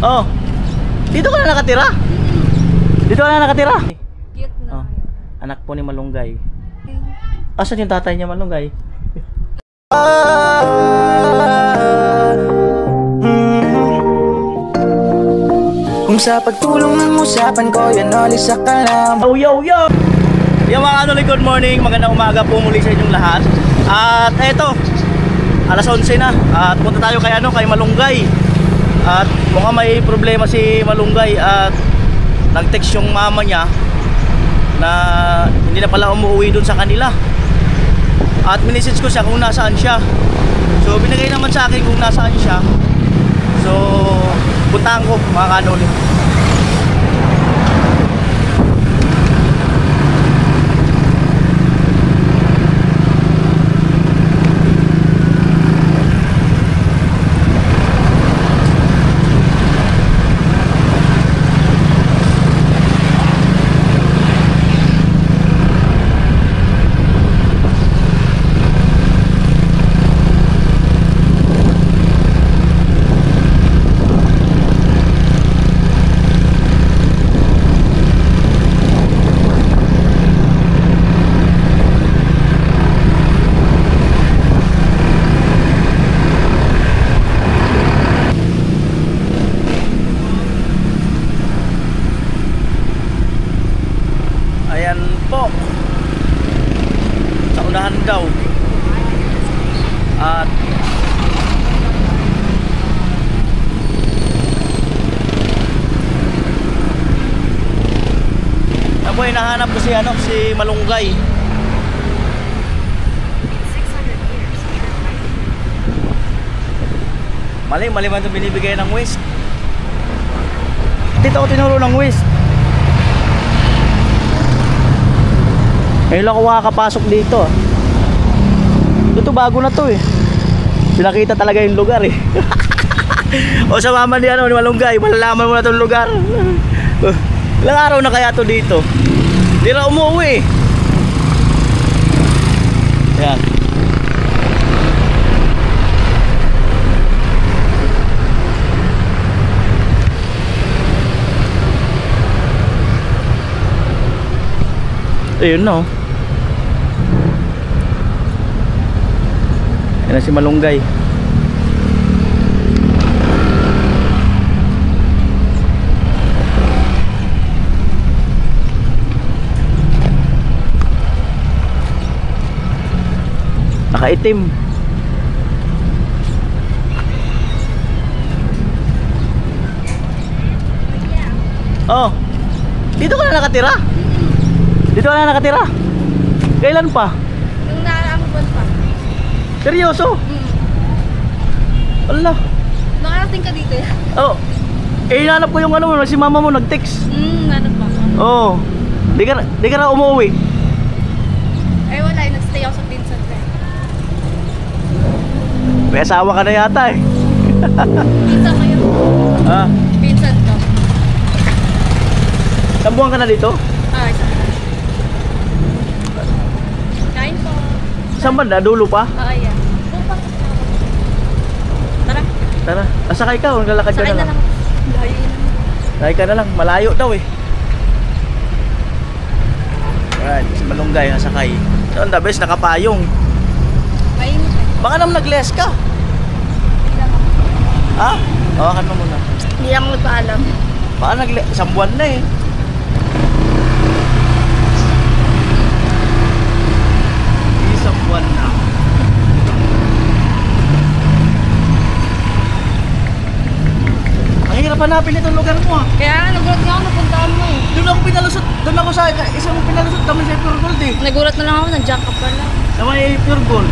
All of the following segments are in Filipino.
Oh. Dito ka na nakatira? Dito ka na nakatira? Cute na. Oh. Anak po ni Malunggay. Asan yung tatay niya, Malunggay? Kung sa pagtulong ng usapan ko, yan alis sa kalam. Oh, yo, yo! Yung mga kanuli, good morning. Magandang umaga po muli sa inyong lahat. At eto, alas 11 na. At punta tayo kay Malunggay. At mukhang may problema si Malunggay. At nag-text yung mama niya na hindi na pala umuwi dun sa kanila. At minisage ko siya kung nasaan siya. So binigay naman sa akin kung nasaan siya. So puntahan ko mga kanuli. Sa unahan daw. At ako hinahanap ko si Malunggay. Mali man ito binibigay ng West. Dito ako tinuro ng West. Ngayon lang ako makakapasok dito. Ito bago na to eh. Pinakita talaga yung lugar eh. O sa mama ni Malunggay, malalaman mo na itong lugar. Ilang araw na kaya to dito? Hindi na umuwi eh. Yan. Ayun no. Yan na si Malunggay. Nakaitim. Oh. Dito ka na nakatira? Dito ka na nakatira? Kailan pa? Nung naaraang buwan pa. Seryoso? Allah. Nakarating ka dito ya? Oh. Hinanap ko yung si mama mo nag-text. Nanap pa. Oh. Di ka na umuwi. Ay wala, nagstay ako sa Vincent eh. May asawa ka na yata eh. Vincent kayo? Ah. Vincent ka. Ilang buwan ka na dito? Isa. Kain po. Saan ba? Dulo pa? Yeah. Tara. Tara. Sakay ka, naglalakad ka Sakay na na lang. Layo yun. Sakay ka na lang, malayo daw eh. Alright, si Malunggay nasakay. So, the best, nakapayong. Mainit eh. Baka naman nag-less ka. Ha? Hawakan mo muna. Hindi naman magpaalam. Baka isang buwan na eh. Isang buwan na. Ang hirap hanapin itong lugar mo ah. Kaya nga, nagulat nga ako napuntaan mo eh. Doon ako sa isang pinalusot kami sa Pure Gold eh. Nagulat na lang ako, nandiyan ka pala. Sa may Pure Gold.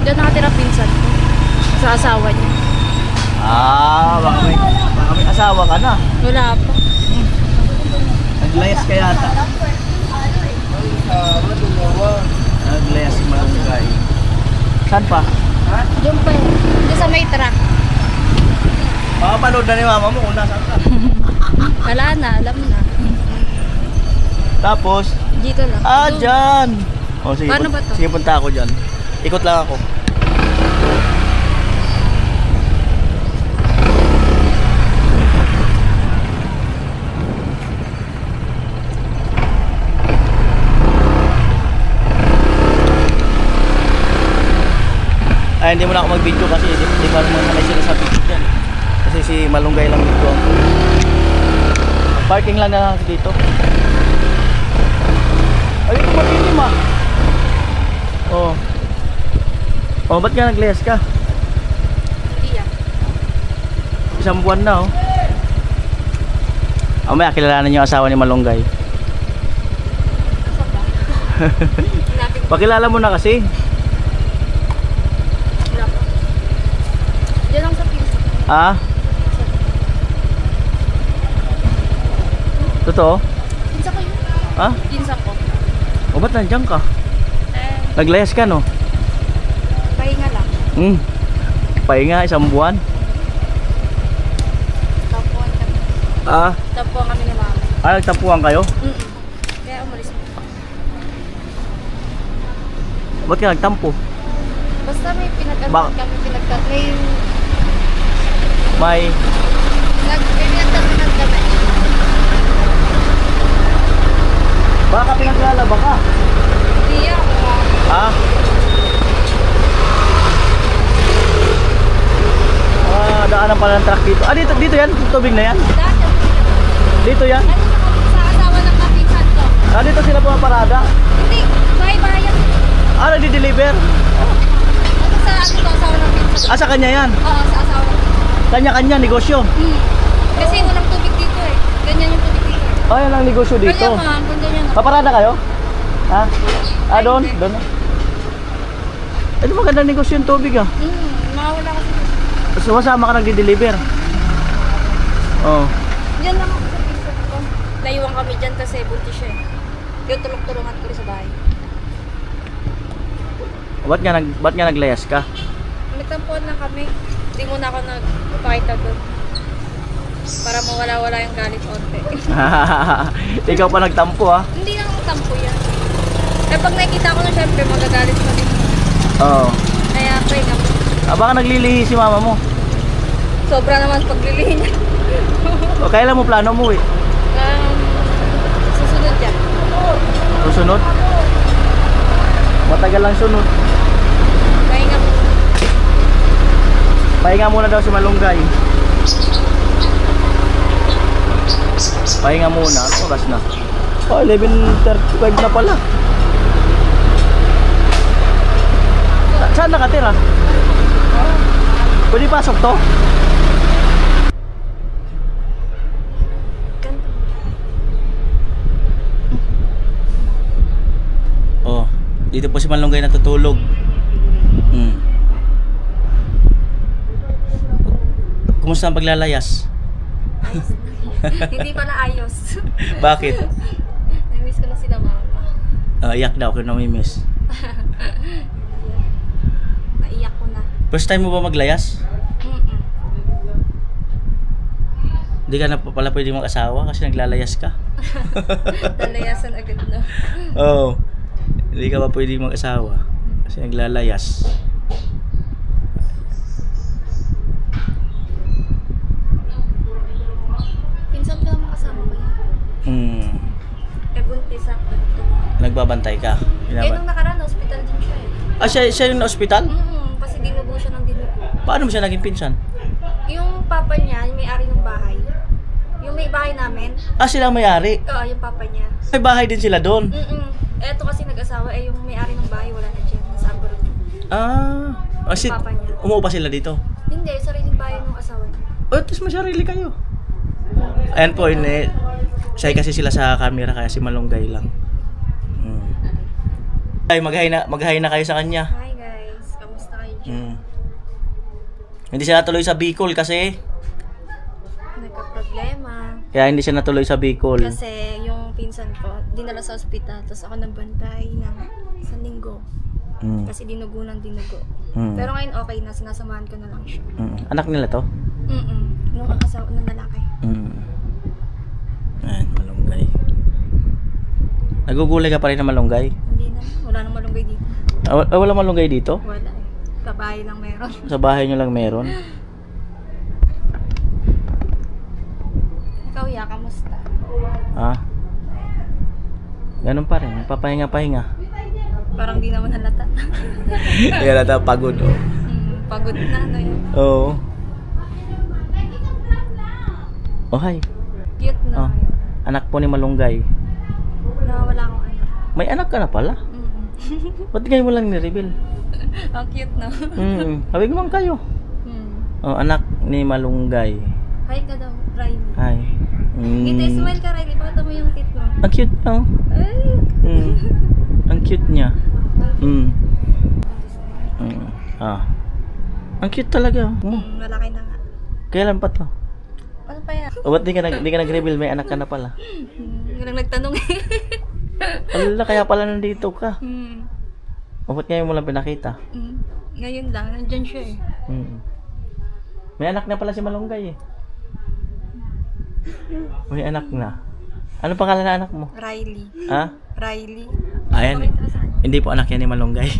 Diyan nakatira pinsan ko. Sa asawa niya. Baka may asawa ka na. Wala pa. Naglayas ka yata. Naglayas si Malunggay. Saan pa? Diyan pa eh. Diyan sa may truck. Makapanood na ni mama mo kung nasaan ka. Wala na, alam na. Tapos? Dito lang. Dyan! O sige, Paano ba to? sige, punta ako dyan. Ikot lang ako. hindi mo na ako mag-video kasi di pa naman sanay sila sa video dyan. Kasi si Malunggay lang dito. Parking lang na dito. Ay, ito matilim ah. Oh. Oh, ba't ka nag-layas ka? Hindi yan. Isang buwan na oh. Mamaya kilalanan yung asawa ni Malunggay. Nasaan ba? Hanapin ko. Pakilala mo na kasi. Wala pa. Diyan lang sa pinsa. Ah? Totoo? Pinsa ko yun. Ha? Pinsa ko. O ba't nandiyan ka? Eh, Naglayas ka no? pahinga lang. Pahinga isang buwan. Tapuan kami. Ah? Tapuan kami ni mama. Nagtapuan kayo? Kaya umalis mo. Ba't ka nagtampo? Basta may Ba- kami May pinagtatanan kami. baka pinaglalaba ka. Hindi ako. Ah? Daanan pala ng truck dito. Ah, dito yan? Tubig na yan? Dati, Dito yan? ano sa asawa ng kapinsan ko? Ah, dito sila pumaparada? Hindi, bayan. Ah, nagdi-deliver? Ano sa asawa ng pinsan ko? Ah, sa kanya yan? Oo, sa asawa ng pinsan ko. Kanya-kanya, negosyo. Kasi walang tubig dito eh. Ganyan yung tubig dito. Ah, yan ang negosyo dito. Kaya ma'am, kung ganyan na. Paparada kayo? Ha? Ah, doon? Doon? Ito magandang negosyo yung tubig ah. Makawala kasi. So, masama ka nagdi-deliver? Oo. Diyan lang ako sa pinsan ko. Layuan kami dyan kasi buntis siya eh. Yung tulong-tulungan ko rin sa bahay. Ba't nga naglayas ka? Nagtampuan lang kami. Hindi muna ako nagpakita doon. Para mawala-wala yung galit onte. Ikaw pa nagtampo ah. Hindi na ako tampo yan. Eh pag nakikita ko na syempre magagalit pa din. Oo. Kaya pray na. Ah, baka naglilihi si mama mo. Sobra naman paglilihin niya. O kailan mo plano mo eh? Susunod yan. Susunod? Matagal lang sunod. Pahinga mo. Pahinga muna daw si Malunggay. Pahinga muna. Ano oras na? Oh, 11:35 na pala. Saan nakatira? Pwede pasok to? Oh, dito po si Malunggay natutulog. Kumusta ang paglalayas? Hindi pala ayos. Bakit? Namiss ko na sila mama. Iyak daw kung namimiss. Naiyak ko na. First time mo ba maglayas? Hindi ka na pala pwede mag-asawa kasi naglalayas ka. Nalayasan agad na. Oo. Hindi ka pa pwede mag-asawa kasi naglalayas. Pinsan ka naman kasama ba yan? Eh buntis ako. Nagbabantay ka. Eh nung nakaraan, hospital din siya eh. Ah, siya yung na-ospital? Kasi dinugo siya ng dinugo. Paano mo siya naging pinsan? Yung papa niya, yung may-ari ng bahay. Yung may bahay namin. Ah, sila ang may-ari? Oo, yung papa niya. May bahay din sila doon? Eto kasi nag-asawa, yung may-ari ng bahay wala na dyan. Nasa abroad. Papa niya. Umuupa sila dito? Hindi, sariling bahay ng asawa niya. Oh, tapos masarili kayo. Ayan po, shy kasi sila sa camera kaya si Malunggay lang. Ay, mag-hi na kayo sa kanya. Hi guys, kamusta kayo dyan? Hindi siya natuloy sa Bicol kasi Nagka-problema. kaya hindi siya natuloy sa Bicol. Kasi yung pinsan ko, dinala sa ospital, tapos ako nagbantay ng isang linggo. Kasi dinugo ng dinugo. Pero ngayon okay na, sinasamahan ko na lang siya. Anak nila to? Nung asawa ng lalaki. Ayan, Malunggay. Nagugulay ka pa rin na Malunggay? Hindi na, wala nang malunggay dito. Wala Malunggay dito? Wala eh. Kabahay lang meron. Sa bahay nyo lang meron? Ikaw ya, kamusta? Ha? Ganun pa rin, papahinga-pahinga. Parang di naman halata. Kaya nata pagod oh. Pagod na, ano yun. Oo. Oh, hi. Cute na. Oh, anak po ni Malunggay. Wala akong anak. May anak ka na pala? Ba't ngayon mo lang ni-reveal? Ang cute na. Habig naman kayo. Oh, anak ni Malunggay. Hi ka daw, Riley. Hi. Ngiti, smile ka, Riley. Pakita mo yung tit mo. Ang cute niya. Oh. Ay! Ang cute niya. Ah. Ang cute talaga. Malaki na nga. Kailan pa to? Ano pa yan? O ba't di ka nag-reveal? May anak ka na pala. Walang nagtanong eh. Wala, kaya pala nandito ka. O ba't ngayon mo lang pinakita? Ngayon lang, nandyan siya eh. May anak na pala si Malunggay eh. May anak na. Ano pangalan na anak mo? Riley. Ha? Riley. Ayan. Hindi po anak yan ni Malunggay.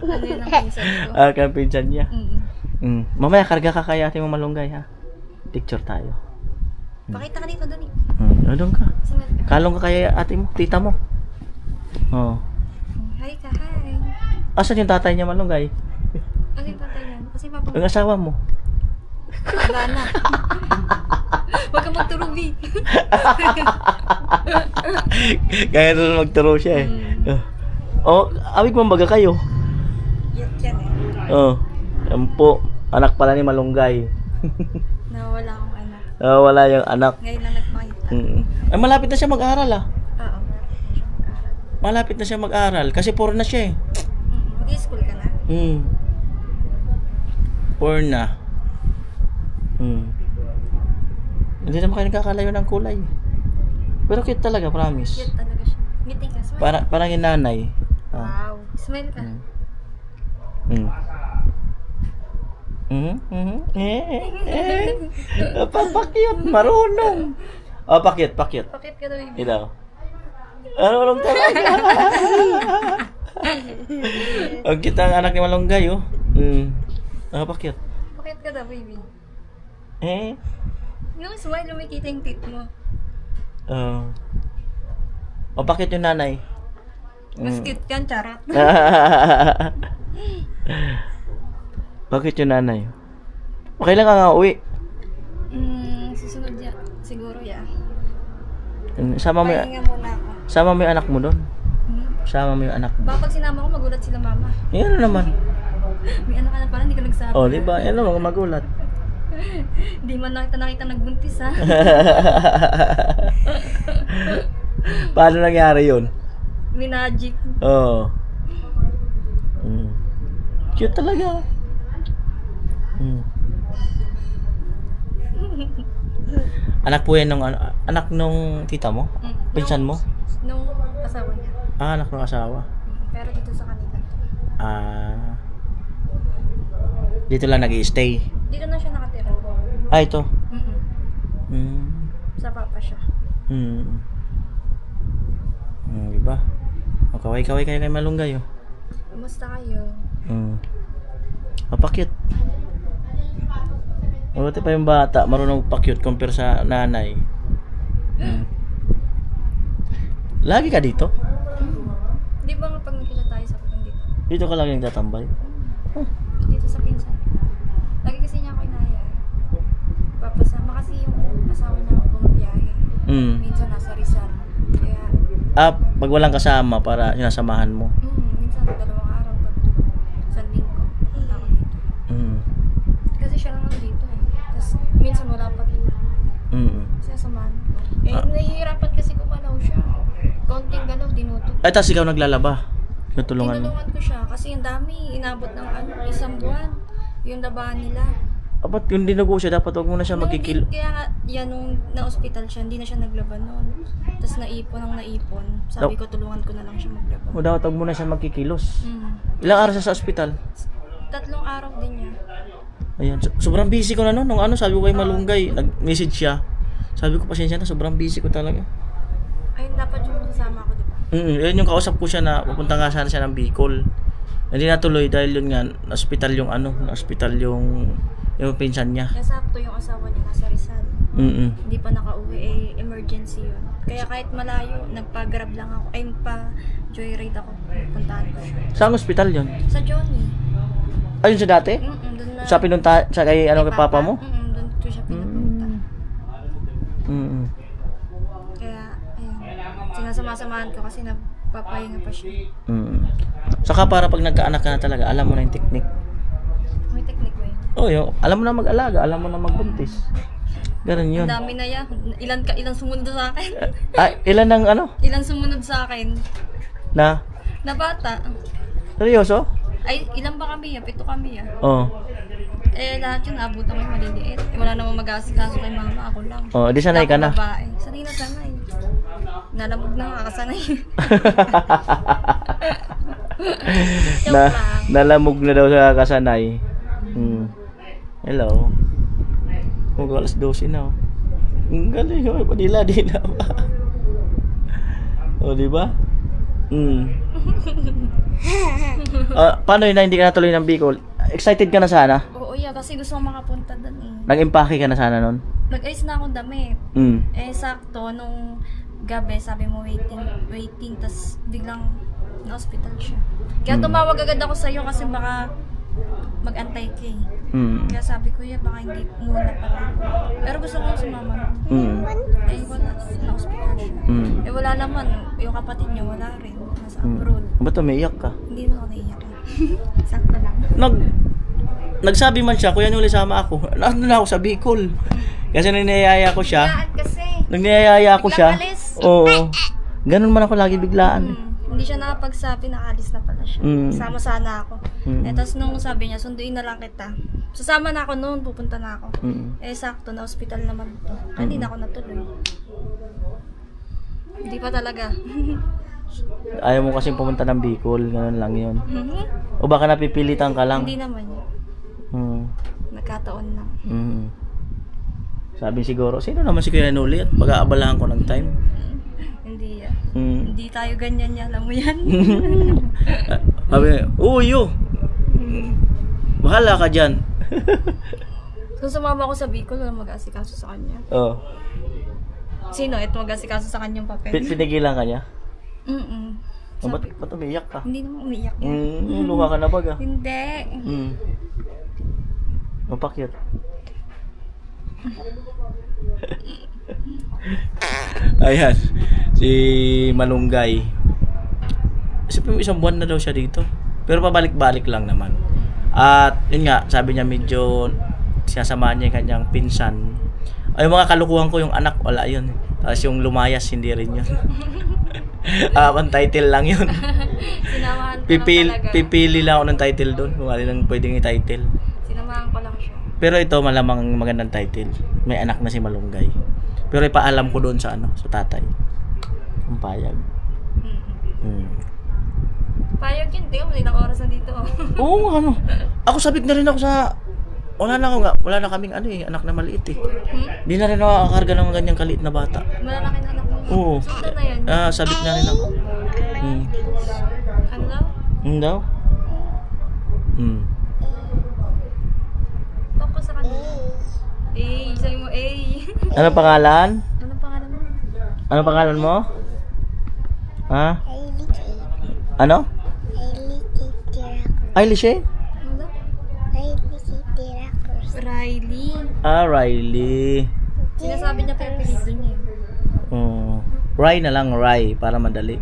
Ano yun ang pinsan ko? Kaya pinsan niya. Mamaya karga ka kaya ate mo Malunggay ha. Picture tayo. Pakita ka dito, Dani. Doon ka. Smile ka. Kalong ka kaya ate mo, tita mo. Oh. Hi ka, hi. Asan yung tatay niya Malunggay? Ano yung tatay yan? Kasi mapang... Yung asawa mo. Wala na. Huwag ka magturubi. Kaya doon magturo siya eh. Oh, awig mo baga kayo. Yut yan eh. Oh. Yan po. Anak pala ni Malunggay. Nawala akong anak. Wala yung anak. Ngayon lang nagpakita. Ay, malapit na siya mag-aral ah. Oo, Malapit na siya mag-aral. Kasi 4 na siya eh. Mag-school ka na? 4 na. Hindi naman kayo nagkakalayo ng kulay. Pero cute talaga, promise. Cute talaga siya. Ngiti ka, smile. Parang yung nanay. Wow. Smile ka. Pakyut, marunong. Oh, pakyut. Pakit ka daw, baby. Ito. Marunong talaga. Ang cute ang anak ni Malunggay, oh. Pakyut. Pakit ka daw, baby. Eh? Yung smile, lumikita yung tit mo. Pakyut yung nanay. Mas cute yan, charot. Bakit yung nanay? Okay lang ka nga uwi. Susunod yan. Siguro yan. Sama mo Pahinga muna ako. Sama mo yung anak mo doon. Sama mo yung anak mo. Baka pag sinama ko, magulat sila mama. Yan naman. May anak ka na pala, hindi ka nagsabi. Oh, diba? Yan naman, magulat. Hindi man nakita nagbuntis ha. Paano nangyari yun? Minagic. Oo. Cute talaga. Anak po yan nung anak nung tita mo? Pinsan mo? Nung asawa niya. Anak ng asawa. Pero dito sa kanila. Dito lang nag-i-stay. Dito na siya nakatira. Ito. Sa papa siya. Diba? Kaway-kaway kayo kay Malunggay, oh. Kumusta kayo? Pakyut. Mabuti pa yung bata, marunong pakyut compare sa nanay. Lagi ka dito? Di ba nga pag nakita tayo sa putang dito? Dito ka lang yung tatambay? Dito sa pinsan. Lagi kasi niya ako inaya. Papasama kasi yung asawa niya ako bumabiyahe. Minsan nasa Rizal. Kaya... pag walang kasama para sinasamahan mo. Minsan 2 araw, 3. Sa linggo. Punta ako dito. Kasi siya lang dito eh. Tapos minsan wala pa dito. Sinasamahan ko. Nahihirapan kasi kumalaw siya. Konting galaw, dinutot. Tapos ikaw naglalaba. Natulungan mo. Tinulungan ko siya kasi yung dami. Inabot ng 1 buwan. Yung labahan nila. Ba't yung dinugo siya, dapat wag mo na siya magkikilo. Kaya nga, yan nung na-hospital siya, hindi na siya naglaban noon. Tapos naipon. Sabi ko, tulungan ko na lang siya maglaban. O dapat wag mo na siya magkikilos. Ilang araw siya sa ospital? 3 araw din niya. Ayan, sobrang busy ko na noon. Nung sabi ko kay Malunggay, nag-message siya. Sabi ko, pasensya na, sobrang busy ko talaga. Ayun, dapat yung kasama ko, di ba? Yun yung kausap ko siya na pupunta nga sana siya ng Bicol. Hindi natuloy dahil yun nga, na-hospital yung pinsan niya. Nasakto yung asawa niya nasa Rizal. Hindi pa nakauwi, emergency yun. Kaya kahit malayo, nagpa-grab lang ako, nagpa-joyride ako, puntahan ko siya. Saan hospital yun? Sa Johnny. Ayun sa dati? Doon na. Sa pinunta, sa kay, ano, kay papa mo? Doon ko siya pinapunta. Mm. Kaya, ayun. Sinasama-samahan ko kasi napapahinga pa siya. Mm. Saka para pag nagkaanak ka na talaga, alam mo na yung technique. May technique ba yun? Oh, alam mo na mag-alaga, alam mo na magbuntis. Ganun yun. Ang dami na yan. Ilan sumunod sa akin? Ilan ang ano? Ilan sumunod sa akin? Na? Na bata. Seryoso? Ay, ilan ba kami? 7 kami. Oo. Eh, lahat yun, abot na may maliliit. Eh, wala namang mag-aasikaso kay mama. Ako lang. Oh, di sanay ka na. Ako babae. Sanay na sanay. Nalamog na nga, kasanay. Joke lang. Nalamog na daw sa kasanay. Hello. Alas 12 na. Ang galing, padila din na ba? O, di ba? Paano yun na hindi ka natuloy ng Bicol? Excited ka na sana? Oo, yeah, kasi gusto kong makapunta doon eh. Nag-impake ka na sana nun? Nag-ayos na akong damit. Eh, sakto, nung gabi, sabi mo waiting, tas biglang na-hospital siya. Kaya tumawag agad ako sa'yo kasi baka mag-antay ka eh. Kaya sabi ko, baka hindi muna pala. Pero gusto ko sumama. Eh, wala. Na-hospital siya. Eh, wala naman. Yung kapatid niya, wala rin. Nasa abroad. Ba't umiiyak ka? Hindi na ako naiyak. Sakto lang. Nagsabi man siya, kuya nyo sama ako. Nandun na ako sa Bicol. Kasi nangyayaya ko siya. Biglaan kasi. Nangyayaya ko siya. Biglang alis. Oo. Ganun man ako lagi biglaan. Hindi siya nakapagsabi, nakalis na pala siya. Sama sana ako. Eh, tapos nung sabi niya, sunduin na lang kita. Sasama na ako noon, pupunta na ako. Eh, sakto, na hospital naman ito. Hindi na ako natuloy. Hindi pa talaga. Ayaw mo kasi pumunta ng Bicol, ganun lang yun. O baka napipilitan ka lang? Hindi naman yun. Nagkataon lang. Sabi siguro, sino naman si Kuya Noli at mag-aabalahan ko ng time? Hindi yan. Hindi tayo ganyan yan, alam mo yan. Sabi niya, yo! Bahala ka dyan. So, sumama ko sa Bicol, walang mag-asikaso sa kanya. Oo. Sino? Ito mag-asikaso sa kanyang papel? Pinigilan ka niya? Sabi, Ba't umiyak ka? hindi naman umiyak yan. Luha ka na baga? Hindi. Mapakyat. Ayan, si Malunggay. Isipin mo, 1 buwan na daw siya dito. Pero pabalik-balik lang naman. At yun nga, sabi niya medyo sinasamahan niya yung kanyang pinsan. Ay, mga kalukuhan ko yung anak, wala yun. Tapos yung lumayas, hindi rin yun. Ang title lang yun. Sinamahan ko lang talaga. Pipili lang ako ng title doon. Kung alin lang pwedeng i-title. Sinamahan ko lang siya. Pero ito, malamang magandang title. May anak na si Malunggay. Pero ipaalam ko doon sa sa tatay. Ang payag. Payag yun, tingnan mo, ilang oras na dito. Oo, ano. Ako sabik na rin ako sa... Wala na kaming anak na maliit eh. Di na rin nakakakarga ng ganyang kaliit na bata. Malalaki na anak mo. Oo. Saan na yan? Sabik na rin ako. Ano daw? Daw? Talk ko sa kanila. Sabi mo, Ano pangalan? Anong pangalan mo? Ano pangalan mo? Ha? Ano? Ailishe? Ano daw? Riley. Riley. Sinasabi niya pa yung apelido niya. Rai na lang, Rai, para madali.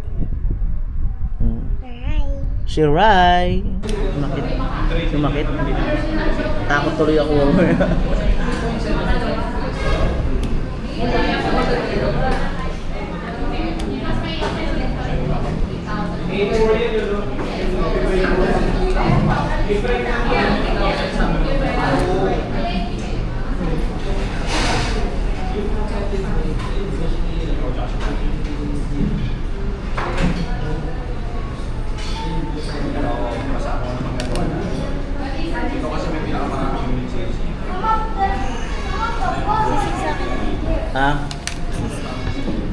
Si Rai. Sumakit. Takot tuloy ako.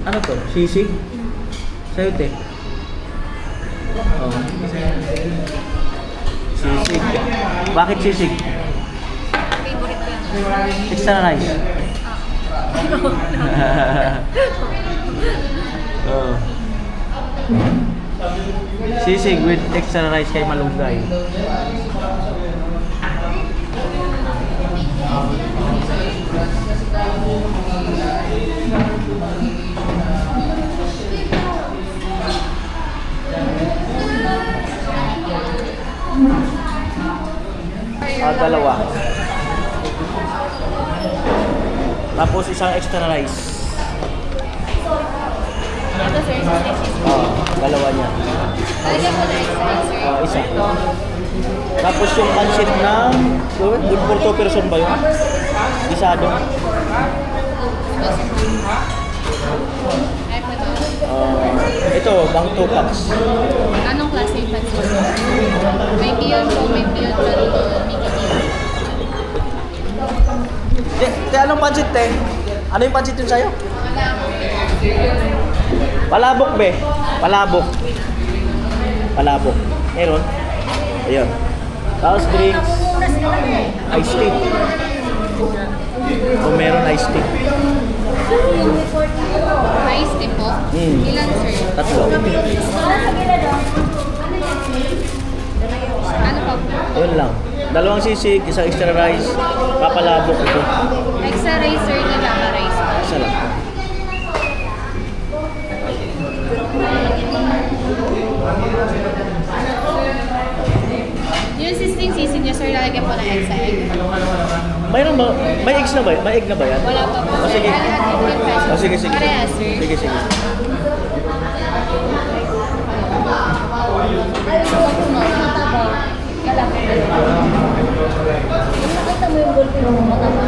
Ano to? Sisig? Sa'yo, te? Oo. Sisig. Bakit sisig? Favorite ko yan. Extra rice. Oo. Sisig with extra rice kay Malunggay. Tapos isang extra rice. Ito sir, Dalawa niya. lalagyan ko na extra sir. Isa. Tapos yung pansit ng good for 2 person ba yun? Gisado. Ito, bang 2 packs. Anong klase yung pansit? May beyond po, may beyond canton, may kitty. Te, anong pansit, te? Ano yung pansit yun sa'yo? Palabok, be. Palabok. Palabok. Meron. Ayun. Tapos drinks. Iced tea. Kung meron iced tea. Ice tea po? Ilan sir? 3. Ano po? Ayun lang. 2 sisig, isang extra rice, papalabok ito. Extra rice sir na java rice. Isa lang. Yung sisting sisig niya sir, lalagyan po ng extra egg. Mayroon ba? May eggs na ba? May egg na ba yan? Wala pa po O, sir. sige. O, sige, sige. Parehas sir. Sige, sige. Nakita mo yung golpe mo mataba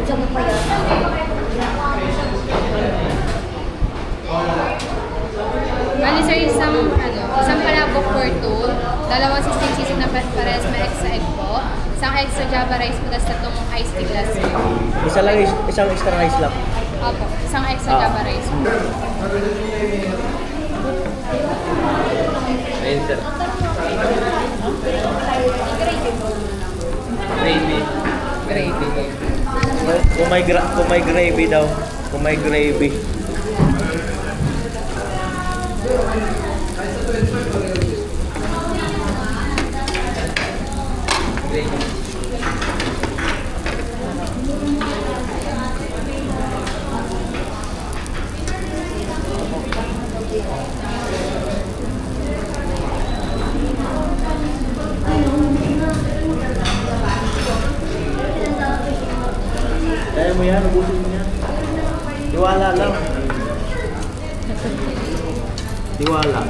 sa mapayat. Bali sir, isang palabok for 2, 2 sisting sisig na parehas may extra egg po, isang extra java rice po, tapos 3 iced tea glass sir. Isa lang, isang extra rice lang. Opo, isang extra java rice po. Ayun, sir. Gravy. Kung may gravy daw. Kung may gravy. Kaya mo yan, ubusin mo yan. Tiwala lang. Tiwala.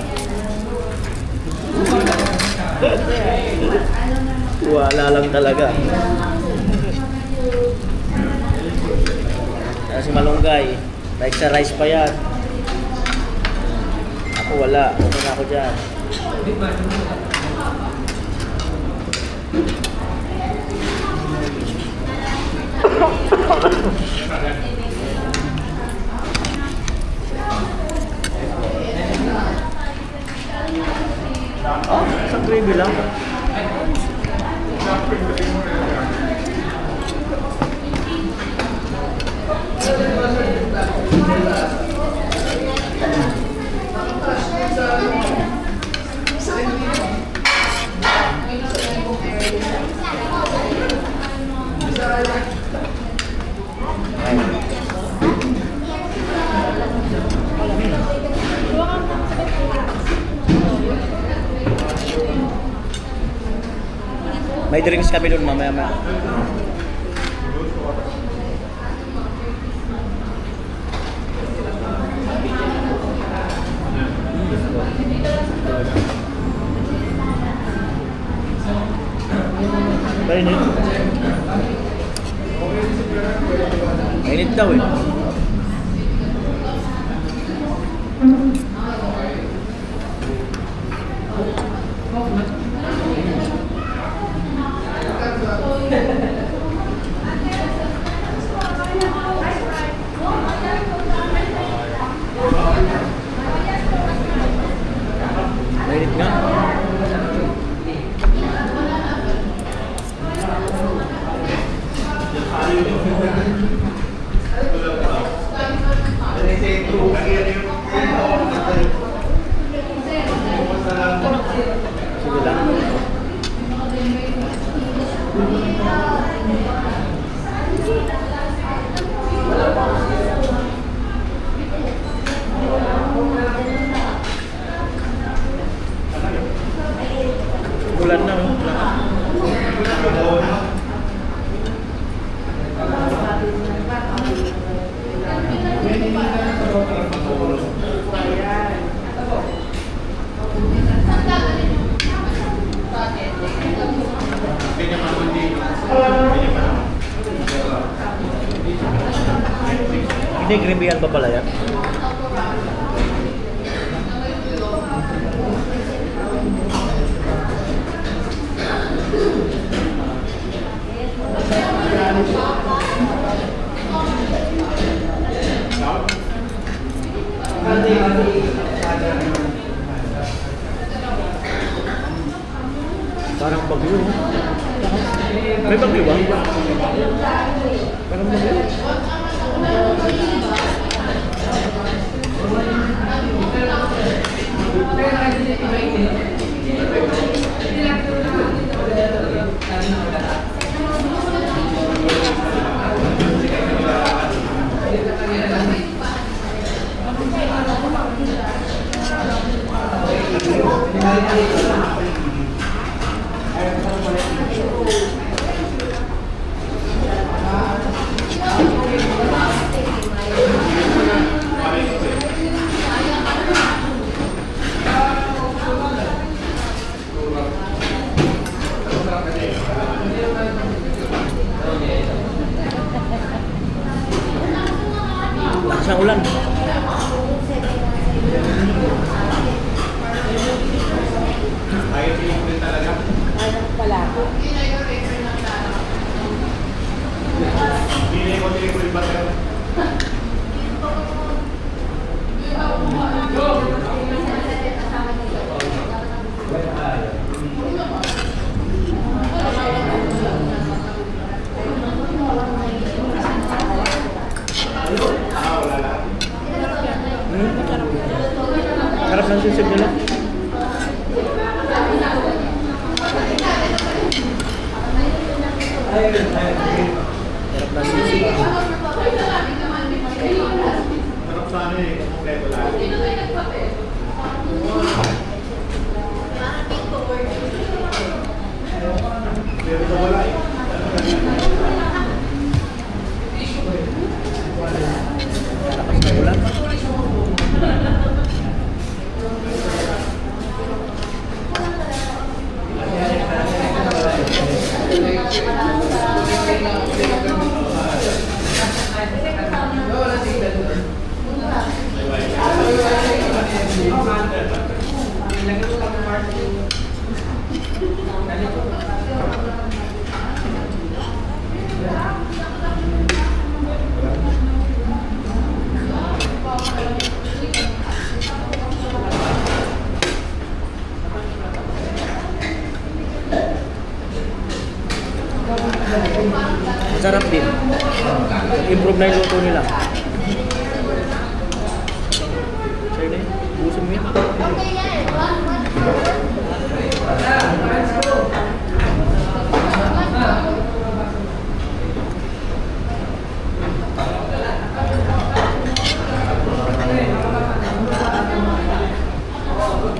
Tiwala lang talaga. Kaya si Malunggay, like sa rice pa yan. Ako wala, okay na ako dyan. Oh, isang gravy lang. May drinks kami doon mamaya-maya. Mainit. Mainit daw eh. Mainit nga. Sige lang. Ulan na. Hindi, grimihan pa pala yan. Parang bagyo. May bagyo ba? Parang bagyo. Lakas ng ulan. Sarap ng sisig nila. Sarap ng sisig. Sarap sana eh, kompleto lahat. Pero ito wala eh. Lakas ng ulan. Masarap din. Improve na yung luto nila. Sa'yo na yun. Busin mo yun.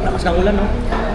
Lakas ng ulan, no?